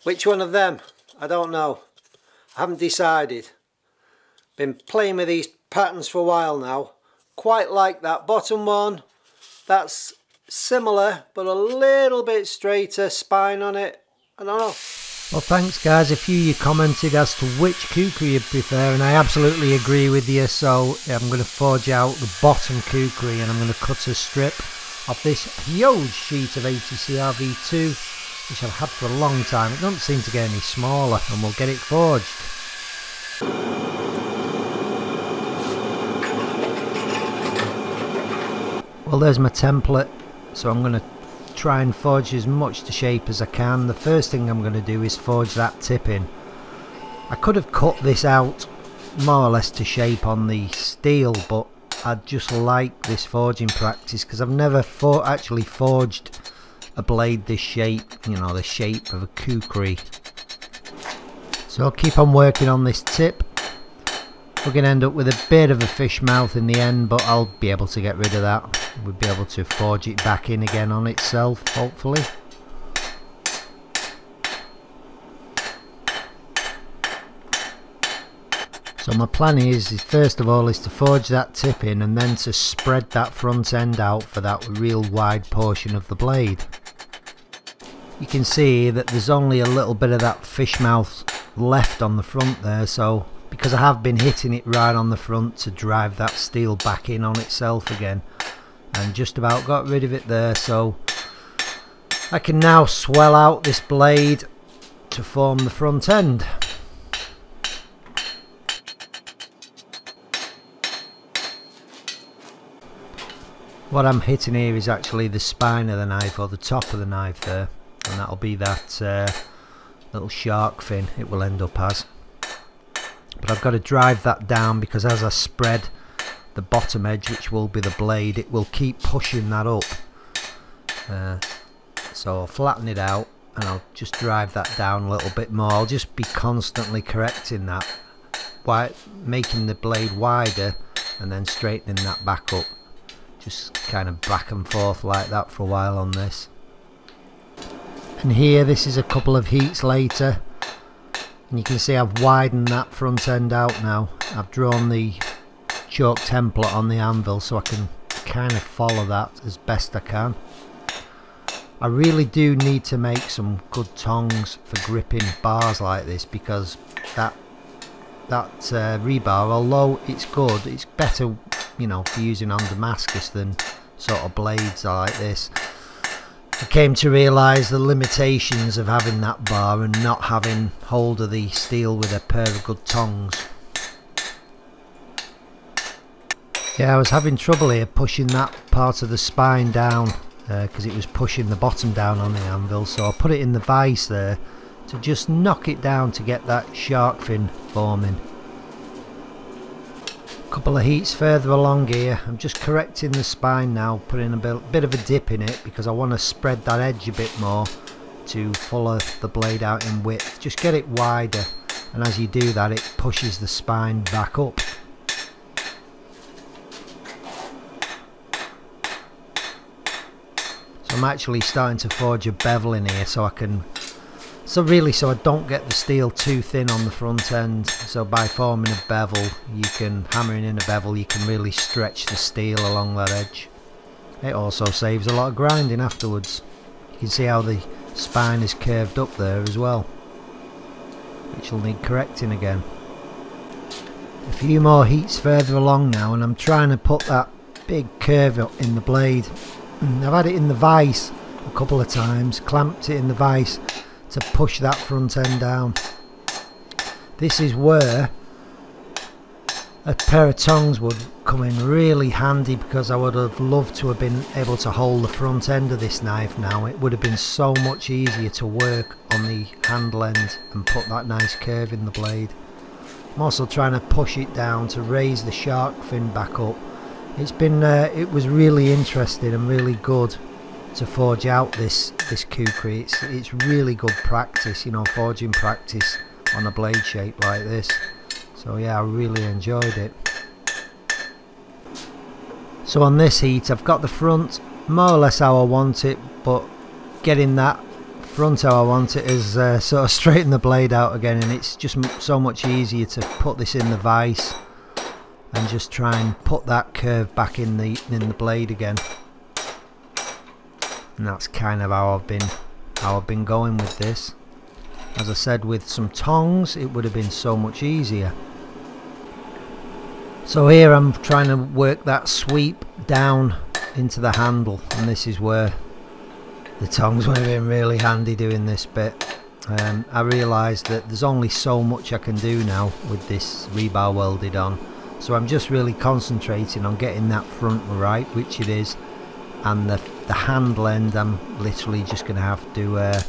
Which one of them? I don't know. I haven't decided. Been playing with these patterns for a while now. Quite like that bottom one. That's similar but a little bit straighter spine on it. I don't know. Well, thanks guys. A few of you commented as to which kukri you prefer, and I absolutely agree with you. So I'm going to forge out the bottom kukri, and I'm going to cut a strip of this huge sheet of 80 CRV2, which I've had for a long time. It doesn't seem to get any smaller, and we'll get it forged. Well, there's my template, so I'm going to try and forge as much to shape as I can. The first thing I'm going to do is forge that tip in. I could have cut this out more or less to shape on the steel, but I just like this forging practice because I've never actually forged a blade this shape, you know, the shape of a kukri. So I'll keep on working on this tip. We're going to end up with a bit of a fish mouth in the end, but I'll be able to get rid of that. We'll be able to forge it back in again on itself, hopefully. So my plan is first of all is to forge that tip in, and then to spread that front end out for that real wide portion of the blade. You can see that there's only a little bit of that fish mouth left on the front there, so because I have been hitting it right on the front to drive that steel back in on itself again, and just about got rid of it there, so I can now swell out this blade to form the front end. What I'm hitting here is actually the spine of the knife, or the top of the knife there, and that'll be that little shark fin it will end up as. But I've got to drive that down, because as I spread the bottom edge, which will be the blade, it will keep pushing that up. So I'll flatten it out and I'll just drive that down a little bit more. I'll just be constantly correcting that, making the blade wider and then straightening that back up. Just kind of back and forth like that for a while on this. And here, this is a couple of heats later, and you can see I've widened that front end out now. I've drawn the chalk template on the anvil so I can kind of follow that as best I can. I really do need to make some good tongs for gripping bars like this, because that rebar, although it's good, it's better, you know, for using on Damascus than sort of blades like this. I came to realise the limitations of having that bar and not having hold of the steel with a pair of good tongs. Yeah, I was having trouble here pushing that part of the spine down, because it was pushing the bottom down on the anvil, so I put it in the vise there to just knock it down to get that shark fin forming. Couple of heats further along here, I'm just correcting the spine now, putting a bit of a dip in it, because I want to spread that edge a bit more to follow the blade out in width. Just get it wider, and as you do that it pushes the spine back up. So I'm actually starting to forge a bevel in here so I can, so I don't get the steel too thin on the front end. So by forming a bevel, hammering in a bevel, you can really stretch the steel along that edge. It also saves a lot of grinding afterwards. You can see how the spine is curved up there as well, which will need correcting again. A few more heats further along now, and I'm trying to put that big curve up in the blade. I've had it in the vise a couple of times, clamped it in the vise to push that front end down. This is where a pair of tongs would come in really handy, because I would have loved to have been able to hold the front end of this knife now. It would have been so much easier to work on the handle end and put that nice curve in the blade. I'm also trying to push it down to raise the shark fin back up. It was really interesting and really good to forge out this kukri. It's really good practice, you know, forging practice on a blade shape like this. So yeah, I really enjoyed it. So on this heat I've got the front more or less how I want it, but getting that front how I want it is sort of straighten the blade out again, and it's just so much easier to put this in the vise and just try and put that curve back in the blade again. And that's kind of how I've been going with this. As I said, with some tongs it would have been so much easier. So here I'm trying to work that sweep down into the handle, and this is where the tongs would have been really handy doing this bit. I realised that there's only so much I can do now with this rebar welded on, so I'm just really concentrating on getting that front right, which it is, and the handle end I'm literally just going to have to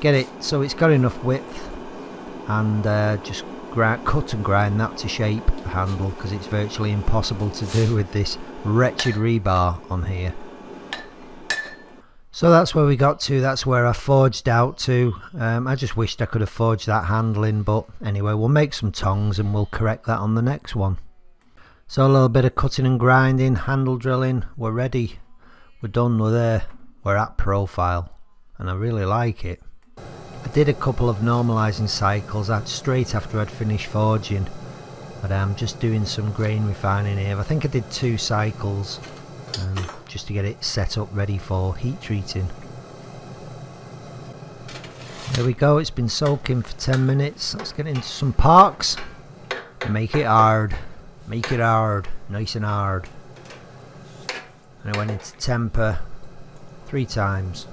get it so it's got enough width, and just cut and grind that to shape the handle, because it's virtually impossible to do with this wretched rebar on here. So that's where we got to, that's where I forged out to. I just wished I could have forged that handle in, but anyway, we'll make some tongs and we'll correct that on the next one. So a little bit of cutting and grinding, handle drilling, we're ready, we're done, we're there, we're at profile, and I really like it. I did a couple of normalising cycles straight after I'd finished forging, but I'm just doing some grain refining here. I think I did 2 cycles just to get it set up ready for heat treating. There we go, it's been soaking for 10 minutes. Let's get into some parks and make it hard, nice and hard. And I went into temper 3 times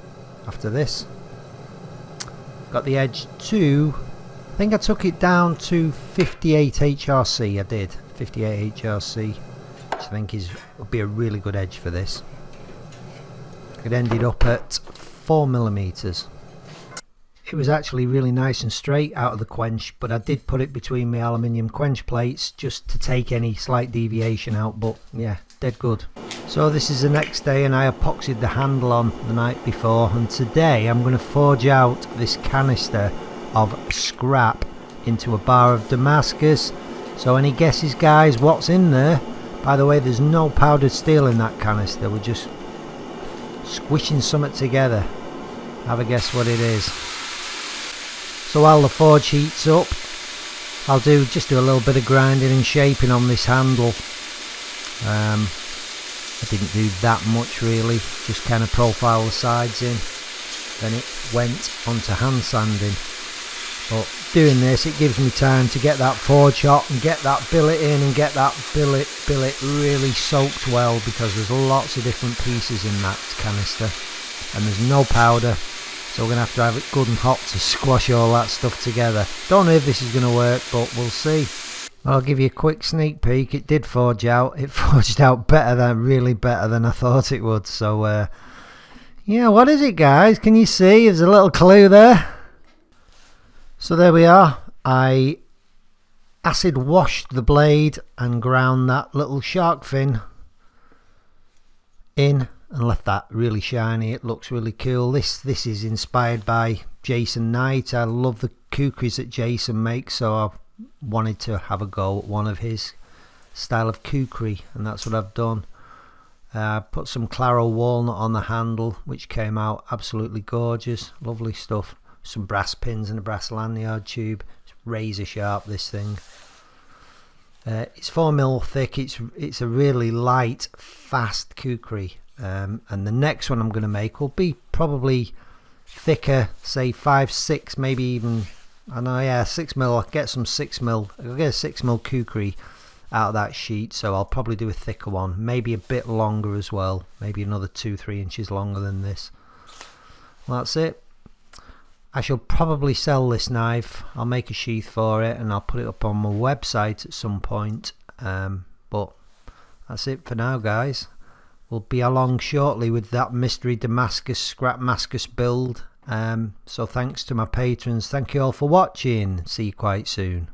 after this. Got the edge to, I think I took it down to 58 HRC. I did 58 HRC, which I think would be a really good edge for this. It ended up at 4mm. It was actually really nice and straight out of the quench, but I did put it between my aluminium quench plates just to take any slight deviation out, but yeah, dead good. So this is the next day, and I epoxied the handle on the night before, and today I'm going to forge out this canister of scrap into a bar of Damascus. So any guesses, guys, what's in there? By the way, there's no powdered steel in that canister, we're just squishing something together. Have a guess what it is. So while the forge heats up, I'll just do a little bit of grinding and shaping on this handle. I didn't do that much really, just kind of profile the sides in, then it went onto hand sanding. But doing this, it gives me time to get that forge hot and get that billet in and get that billet really soaked well, because there's lots of different pieces in that canister and there's no powder, so we're going to have it good and hot to squash all that stuff together. Don't know if this is going to work, but we'll see. I'll give you a quick sneak peek. It did forge out. It forged out really better than I thought it would. So yeah, what is it, guys? Can you see? There's a little clue there. So there we are. I acid washed the blade and ground that little shark fin in and left that really shiny. It looks really cool. This is inspired by Jason Knight. I love the kukris that Jason makes, so I wanted to have a go at one of his style of kukri, and that's what I've done. Put some Claro walnut on the handle, which came out absolutely gorgeous. Lovely stuff. Some brass pins and a brass lanyard tube. It's razor sharp, this thing. It's 4mm thick. It's a really light, fast kukri. And the next one I'm going to make will be probably thicker, say 5, 6, maybe even, I know, yeah, 6mm. I'll get some 6mm. I'll get a 6mm kukri out of that sheet, so I'll probably do a thicker one, maybe a bit longer as well, maybe another 2-3 inches longer than this. Well, that's it. I shall probably sell this knife. I'll make a sheath for it and I'll put it up on my website at some point, but that's it for now, guys. We'll be along shortly with that mystery Damascus scrap Damascus build. So thanks to my patrons. Thank you all for watching. See you quite soon.